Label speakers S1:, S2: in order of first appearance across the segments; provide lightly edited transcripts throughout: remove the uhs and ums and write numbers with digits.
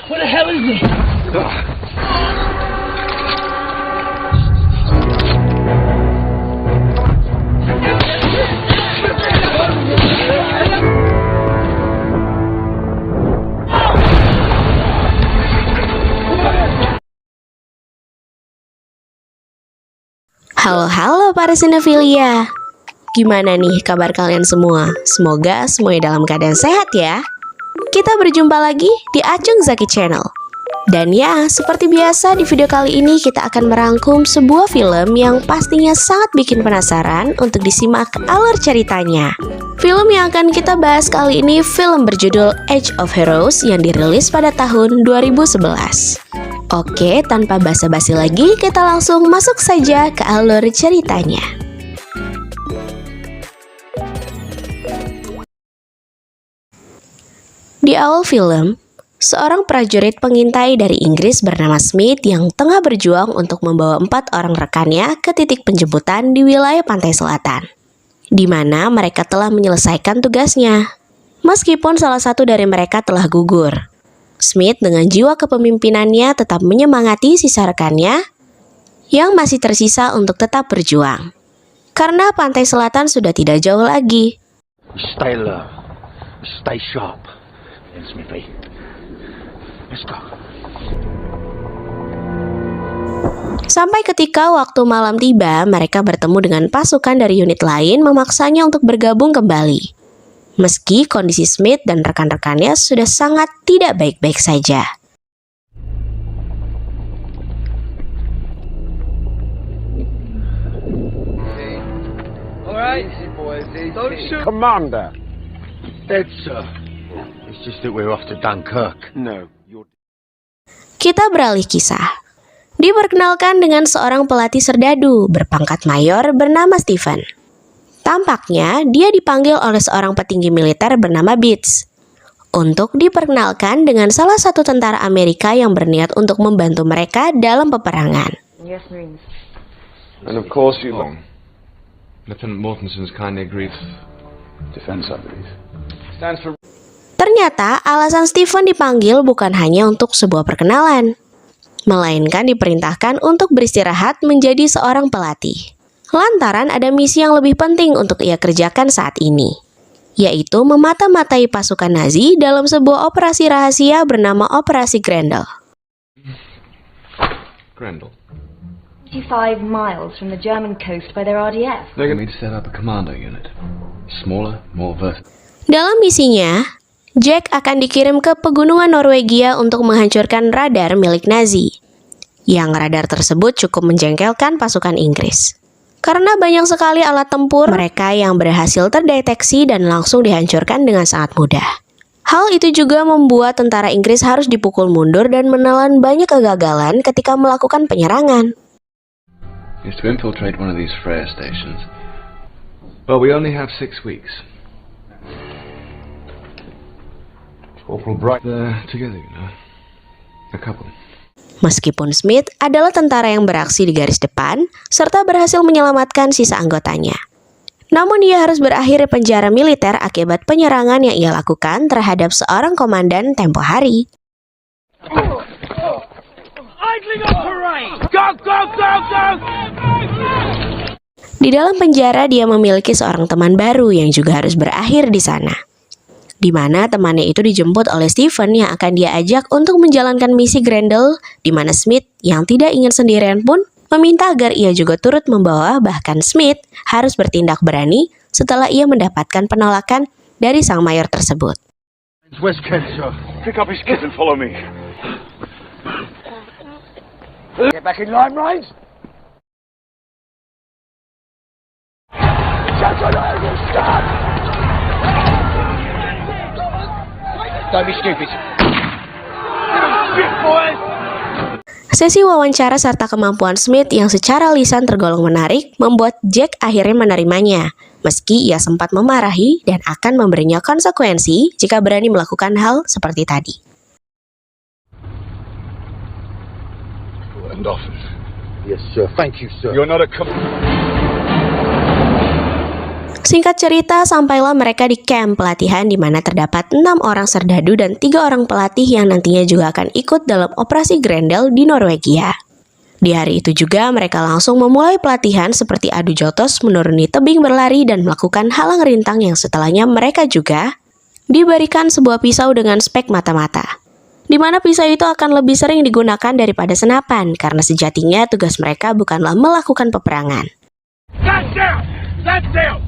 S1: What the hell is this?
S2: Halo para sinefilia. Gimana nih kabar kalian semua? Semoga semuanya dalam keadaan sehat ya. Kita berjumpa lagi di Acung Zaki Channel. Dan ya, seperti biasa di video kali ini kita akan merangkum sebuah film yang pastinya sangat bikin penasaran untuk disimak alur ceritanya. Film yang akan kita bahas kali ini film berjudul Age of Heroes yang dirilis pada tahun 2011. Oke, tanpa basa-basi lagi, kita langsung masuk saja ke alur ceritanya. Di awal film, seorang prajurit pengintai dari Inggris bernama Smith yang tengah berjuang untuk membawa 4 orang rekannya ke titik penjemputan di wilayah pantai selatan, di mana mereka telah menyelesaikan tugasnya. Meskipun salah satu dari mereka telah gugur, Smith dengan jiwa kepemimpinannya tetap menyemangati sisa rekannya yang masih tersisa untuk tetap berjuang. Karena pantai selatan sudah tidak jauh lagi.
S3: Stay low. Stay sharp. Smithy. Let's go.
S2: Sampai ketika waktu malam tiba, mereka bertemu dengan pasukan dari unit lain memaksanya untuk bergabung kembali. Meski kondisi Smith dan rekan-rekannya sudah sangat tidak baik-baik saja.
S3: Commander. Dead, sir. It's just that we're off to Dunkirk. No, you're...
S2: Kita beralih kisah. Diperkenalkan dengan seorang pelatih serdadu berpangkat mayor bernama Stephen. Tampaknya dia dipanggil oleh seorang petinggi militer bernama Beats untuk diperkenalkan dengan salah satu tentara Amerika yang berniat untuk membantu mereka dalam peperangan.
S4: Yes, Marines.
S5: And of course you
S6: Lieutenant Mortenson's kindly agreed.
S5: defense, I believe. Stands for...
S2: Ternyata alasan Stephen dipanggil bukan hanya untuk sebuah perkenalan, melainkan diperintahkan untuk beristirahat menjadi seorang pelatih. Lantaran ada misi yang lebih penting untuk ia kerjakan saat ini, yaitu memata-matai pasukan Nazi dalam sebuah operasi rahasia bernama Operasi Grendel.
S6: Grendel.
S4: 55 miles from the German coast by their RDF.
S6: They're going to need to set up a commando unit. Smaller, more versatile.
S2: Dalam misinya, Jack akan dikirim ke pegunungan Norwegia untuk menghancurkan radar milik Nazi. Yang radar tersebut cukup menjengkelkan pasukan Inggris. Karena banyak sekali alat tempur mereka yang berhasil terdeteksi dan langsung dihancurkan dengan sangat mudah. Hal itu juga membuat tentara Inggris harus dipukul mundur dan menelan banyak kegagalan ketika melakukan penyerangan.
S6: Is to infiltrate one of these flare stations. Well, we only have 6 weeks.
S5: Corporal Bright.
S6: They're together, you know. A couple.
S2: Meskipun Smith adalah tentara yang beraksi di garis depan, serta berhasil menyelamatkan sisa anggotanya. Namun ia harus berakhir di penjara militer akibat penyerangan yang ia lakukan terhadap seorang komandan tempo hari. Di dalam penjara dia memiliki seorang teman baru yang juga harus berakhir di sana, di mana temannya itu dijemput oleh Stephen yang akan dia ajak untuk menjalankan misi Grendel, di mana Smith yang tidak ingin sendirian pun meminta agar ia juga turut membawa, bahkan Smith harus bertindak berani setelah ia mendapatkan penolakan dari sang mayor tersebut.
S3: Where's Ken, sir?
S5: Pick up his kit and follow me.
S3: Get back in line, Rains. Don't be stupid. Shit, boys!
S2: Sesi wawancara serta kemampuan Smith yang secara lisan tergolong menarik membuat Jack akhirnya menerimanya, meski ia sempat memarahi dan akan memberinya konsekuensi jika berani melakukan hal seperti tadi.
S5: And often.
S3: Yes, sir. Thank you, sir.
S5: You're not a
S2: Singkat cerita, sampailah mereka di camp pelatihan di mana terdapat 6 orang serdadu dan 3 orang pelatih yang nantinya juga akan ikut dalam operasi Grendel di Norwegia. Di hari itu juga mereka langsung memulai pelatihan seperti adu jotos, menuruni tebing berlari, dan melakukan halang rintang yang setelahnya mereka juga diberikan sebuah pisau dengan spek mata-mata. Di mana pisau itu akan lebih sering digunakan daripada senapan karena sejatinya tugas mereka bukanlah melakukan peperangan.
S3: Stand down! Stand down!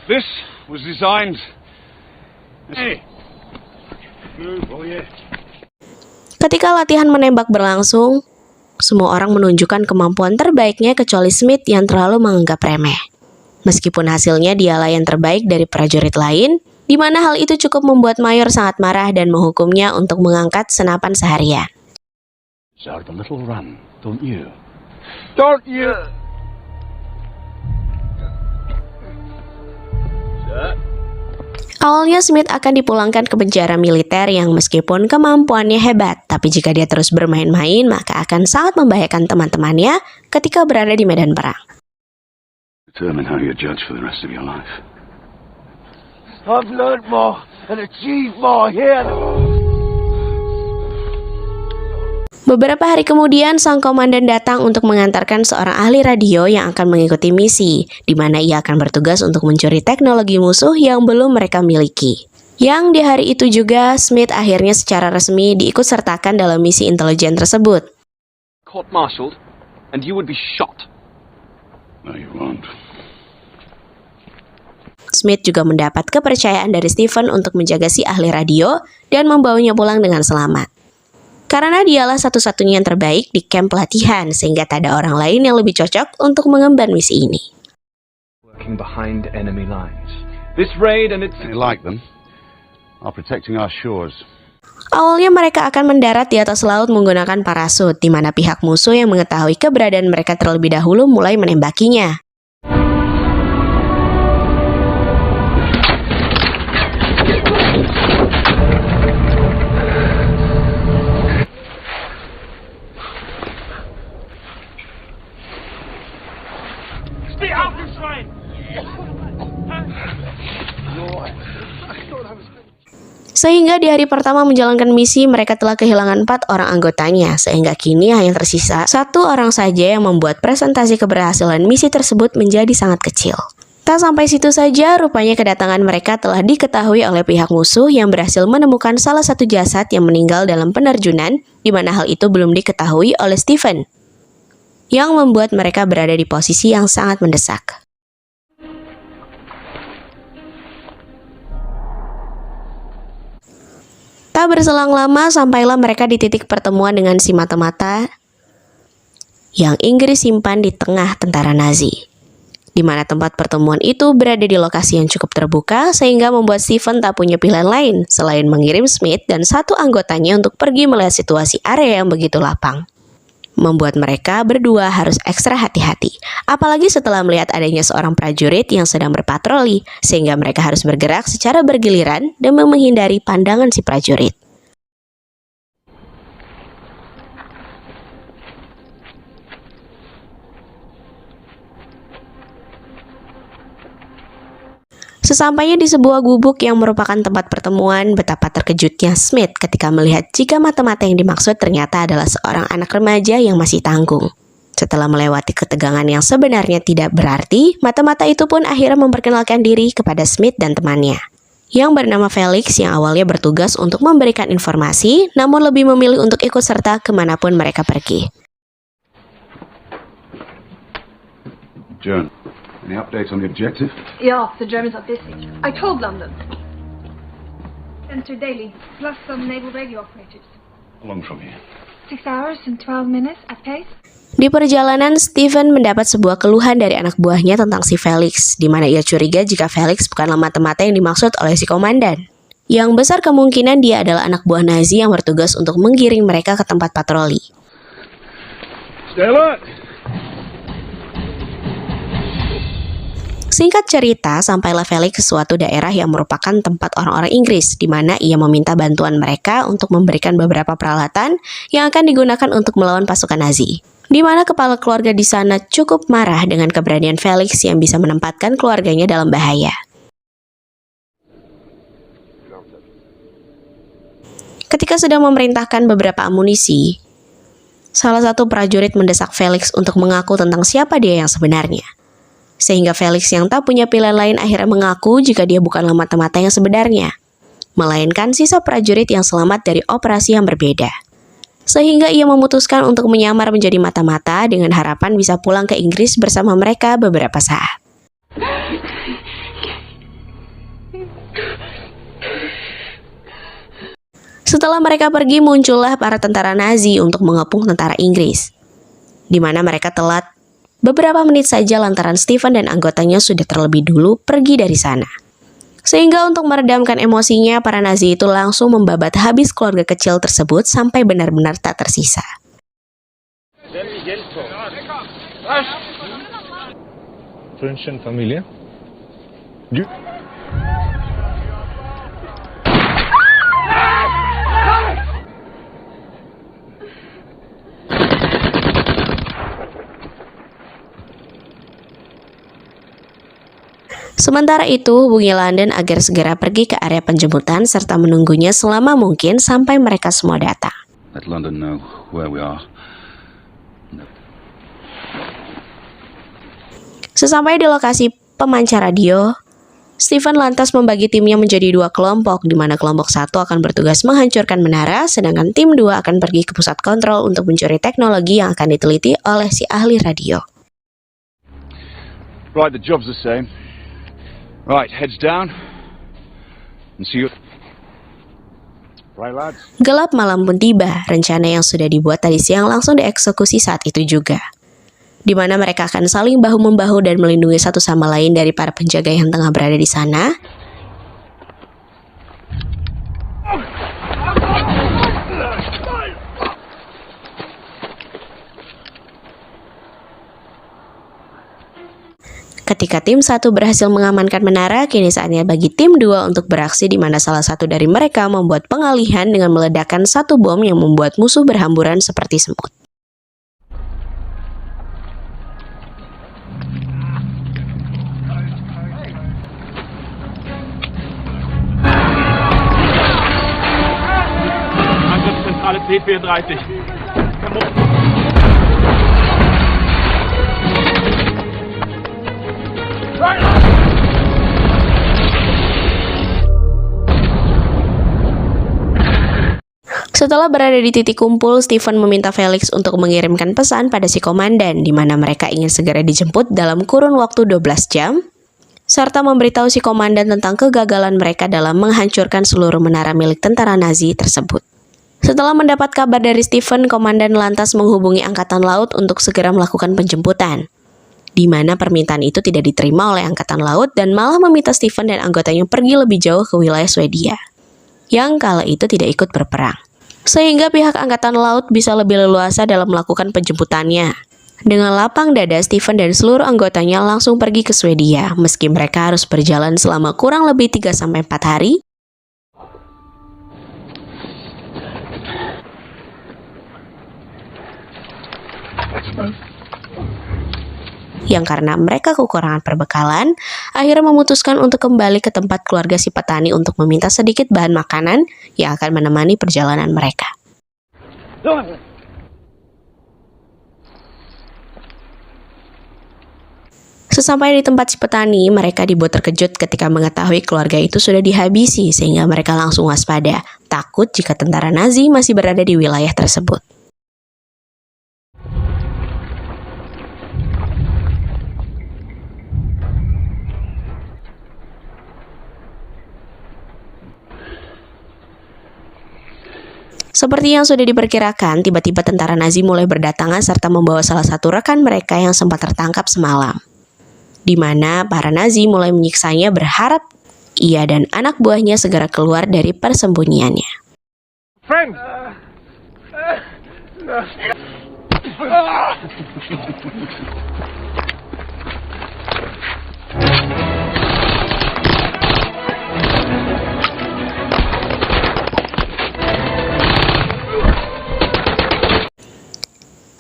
S5: This was designed.
S3: Hey! Move, oh yeah.
S2: Ketika latihan menembak berlangsung, semua orang menunjukkan kemampuan terbaiknya kecuali Smith yang terlalu menganggap remeh. Meskipun hasilnya dialah yang terbaik dari prajurit lain, di mana hal itu cukup membuat Mayor sangat marah dan menghukumnya untuk mengangkat senapan seharian.
S3: Deserve a little run, don't you? Don't you?
S2: Awalnya Smith akan dipulangkan ke penjara militer yang meskipun kemampuannya hebat, tapi jika dia terus bermain-main maka akan sangat membahayakan teman-temannya ketika berada di medan perang.
S5: Determine how you're judged for the rest of your life.
S3: I've learned more and achieved more here.
S2: Beberapa hari kemudian, sang komandan datang untuk mengantarkan seorang ahli radio yang akan mengikuti misi, di mana ia akan bertugas untuk mencuri teknologi musuh yang belum mereka miliki. Yang di hari itu juga, Smith akhirnya secara resmi diikutsertakan dalam misi intelijen tersebut.
S5: Court-martialed, and you would be shot.
S3: No, you won't.
S2: Smith juga mendapat kepercayaan dari Stephen untuk menjaga si ahli radio dan membawanya pulang dengan selamat. Karena dialah satu-satunya yang terbaik di camp pelatihan, sehingga tak ada orang lain yang lebih cocok untuk mengemban misi ini.
S6: Working behind enemy lines. This raid and its
S3: They like them. Are protecting our shores.
S2: Awalnya mereka akan mendarat di atas laut menggunakan parasut, di mana pihak musuh yang mengetahui keberadaan mereka terlebih dahulu mulai menembakinya.
S3: Stay out this line!
S2: Sehingga di hari pertama menjalankan misi, mereka telah kehilangan 4 orang anggotanya, sehingga kini hanya tersisa 1 orang saja yang membuat presentasi keberhasilan misi tersebut menjadi sangat kecil. Tak sampai situ saja, rupanya kedatangan mereka telah diketahui oleh pihak musuh yang berhasil menemukan salah satu jasad yang meninggal dalam penerjunan, di mana hal itu belum diketahui oleh Stephen, yang membuat mereka berada di posisi yang sangat mendesak. Tak berselang lama, sampailah mereka di titik pertemuan dengan si mata-mata yang Inggris simpan di tengah tentara Nazi, di mana tempat pertemuan itu berada di lokasi yang cukup terbuka, sehingga membuat Stephen tak punya pilihan lain selain mengirim Smith dan 1 anggotanya untuk pergi melihat situasi area yang begitu lapang. Membuat mereka berdua harus ekstra hati-hati, apalagi setelah melihat adanya seorang prajurit yang sedang berpatroli, sehingga mereka harus bergerak secara bergiliran demi menghindari pandangan si prajurit. Sesampainya di sebuah gubuk yang merupakan tempat pertemuan, betapa terkejutnya Smith ketika melihat jika mata-mata yang dimaksud ternyata adalah seorang anak remaja yang masih tanggung. Setelah melewati ketegangan yang sebenarnya tidak berarti, mata-mata itu pun akhirnya memperkenalkan diri kepada Smith dan temannya, yang bernama Felix, yang awalnya bertugas untuk memberikan informasi, namun lebih memilih untuk ikut serta kemanapun mereka pergi.
S5: Joan, any updates on the objective?
S1: Yeah, the Germans are busy. I told London. Enter daily, plus some naval radio operators.
S5: How long from here?
S1: 6 hours and 12 minutes at pace.
S2: Di perjalanan, Stephen mendapat sebuah keluhan dari anak buahnya tentang si Felix, di mana ia curiga jika Felix bukanlah mata-mata yang dimaksud oleh si komandan. Yang besar kemungkinan dia adalah anak buah Nazi yang bertugas untuk menggiring mereka ke tempat patroli.
S5: Stay alert!
S2: Singkat cerita, sampailah Felix ke suatu daerah yang merupakan tempat orang-orang Inggris, di mana ia meminta bantuan mereka untuk memberikan beberapa peralatan yang akan digunakan untuk melawan pasukan Nazi. di mana kepala keluarga di sana cukup marah dengan keberanian Felix yang bisa menempatkan keluarganya dalam bahaya. Ketika sedang memerintahkan beberapa amunisi, salah satu prajurit mendesak Felix untuk mengaku tentang siapa dia yang sebenarnya. Sehingga Felix yang tak punya pilihan lain akhirnya mengaku jika dia bukanlah mata-mata yang sebenarnya, melainkan sisa prajurit yang selamat dari operasi yang berbeda. Sehingga ia memutuskan untuk menyamar menjadi mata-mata dengan harapan bisa pulang ke Inggris bersama mereka beberapa saat. Setelah mereka pergi, muncullah para tentara Nazi untuk mengepung tentara Inggris, di mana mereka telat beberapa menit saja lantaran Stephen dan anggotanya sudah terlebih dulu pergi dari sana. Sehingga untuk meredamkan emosinya, para Nazi itu langsung membabat habis keluarga kecil tersebut sampai benar-benar tak tersisa.
S7: Friends and familia?
S2: Sementara itu, hubungi London agar segera pergi ke area penjemputan serta menunggunya selama mungkin sampai mereka semua datang.
S5: Let London know where we are.
S2: Sesampai di lokasi pemancar radio, Stephen lantas membagi timnya menjadi dua kelompok, di mana kelompok satu akan bertugas menghancurkan menara, sedangkan tim 2 akan pergi ke pusat kontrol untuk mencuri teknologi yang akan diteliti oleh si ahli radio.
S5: Right, the job's the same. Right, heads down. And see you. Right, lads.
S2: Gelap malam pun tiba, rencana yang sudah dibuat tadi siang langsung dieksekusi saat itu juga. Di mana mereka akan saling bahu-membahu dan melindungi satu sama lain dari para penjaga yang tengah berada di sana. Ketika tim 1 berhasil mengamankan menara, kini saatnya bagi tim 2 untuk beraksi, di mana salah satu dari mereka membuat pengalihan dengan meledakkan satu bom yang membuat musuh berhamburan seperti semut.
S7: Angriffszentrale P34.
S2: Setelah berada di titik kumpul, Stephen meminta Felix untuk mengirimkan pesan pada si komandan, di mana mereka ingin segera dijemput dalam kurun waktu 12 jam, serta memberitahu si komandan tentang kegagalan mereka dalam menghancurkan seluruh menara milik tentara Nazi tersebut. Setelah mendapat kabar dari Stephen, komandan lantas menghubungi Angkatan Laut untuk segera melakukan penjemputan, di mana permintaan itu tidak diterima oleh Angkatan Laut dan malah meminta Stephen dan anggotanya pergi lebih jauh ke wilayah Swedia, yang kala itu tidak ikut berperang. Sehingga pihak Angkatan Laut bisa lebih leluasa dalam melakukan penjemputannya. Dengan lapang dada, Stephen dan seluruh anggotanya langsung pergi ke Swedia, meski mereka harus berjalan selama kurang lebih 3-4 hari. Yang karena mereka kekurangan perbekalan, akhirnya memutuskan untuk kembali ke tempat keluarga si petani untuk meminta sedikit bahan makanan yang akan menemani perjalanan mereka. Sesampai di tempat si petani, mereka dibuat terkejut ketika mengetahui keluarga itu sudah dihabisi, sehingga mereka langsung waspada, takut jika tentara Nazi masih berada di wilayah tersebut. Seperti yang sudah diperkirakan, tiba-tiba tentara Nazi mulai berdatangan serta membawa salah satu rekan mereka yang sempat tertangkap semalam. Di mana para Nazi mulai menyiksanya berharap ia dan anak buahnya segera keluar dari persembunyiannya.
S7: Friends!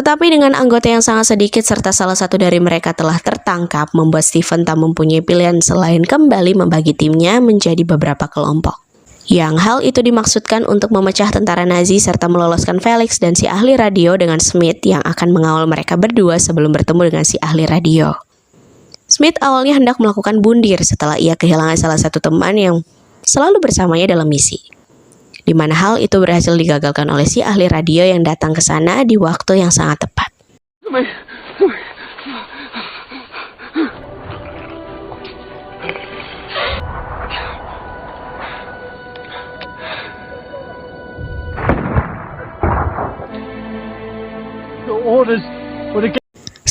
S2: Tetapi dengan anggota yang sangat sedikit serta salah satu dari mereka telah tertangkap, membuat Steven tak mempunyai pilihan selain kembali membagi timnya menjadi beberapa kelompok. Yang hal itu dimaksudkan untuk memecah tentara Nazi serta meloloskan Felix dan si ahli radio dengan Smith yang akan mengawal mereka berdua sebelum bertemu dengan si ahli radio. Smith awalnya hendak melakukan bundir setelah ia kehilangan salah satu teman yang selalu bersamanya dalam misi, di mana hal itu berhasil digagalkan oleh si ahli radio yang datang ke sana di waktu yang sangat tepat.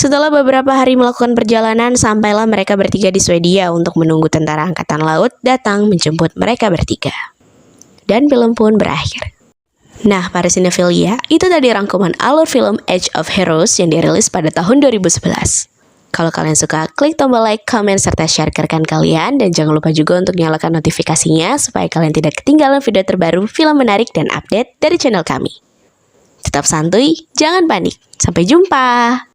S2: Setelah beberapa hari melakukan perjalanan, sampailah mereka bertiga di Swedia untuk menunggu tentara angkatan laut datang menjemput mereka bertiga. Dan film pun berakhir. Nah, para sinefilia, itu tadi rangkuman alur film Age of Heroes yang dirilis pada tahun 2011. Kalau kalian suka, klik tombol like, komen, serta share ke rekan kalian. Dan jangan lupa juga untuk nyalakan notifikasinya supaya kalian tidak ketinggalan video terbaru, film menarik, dan update dari channel kami. Tetap santuy, jangan panik. Sampai jumpa!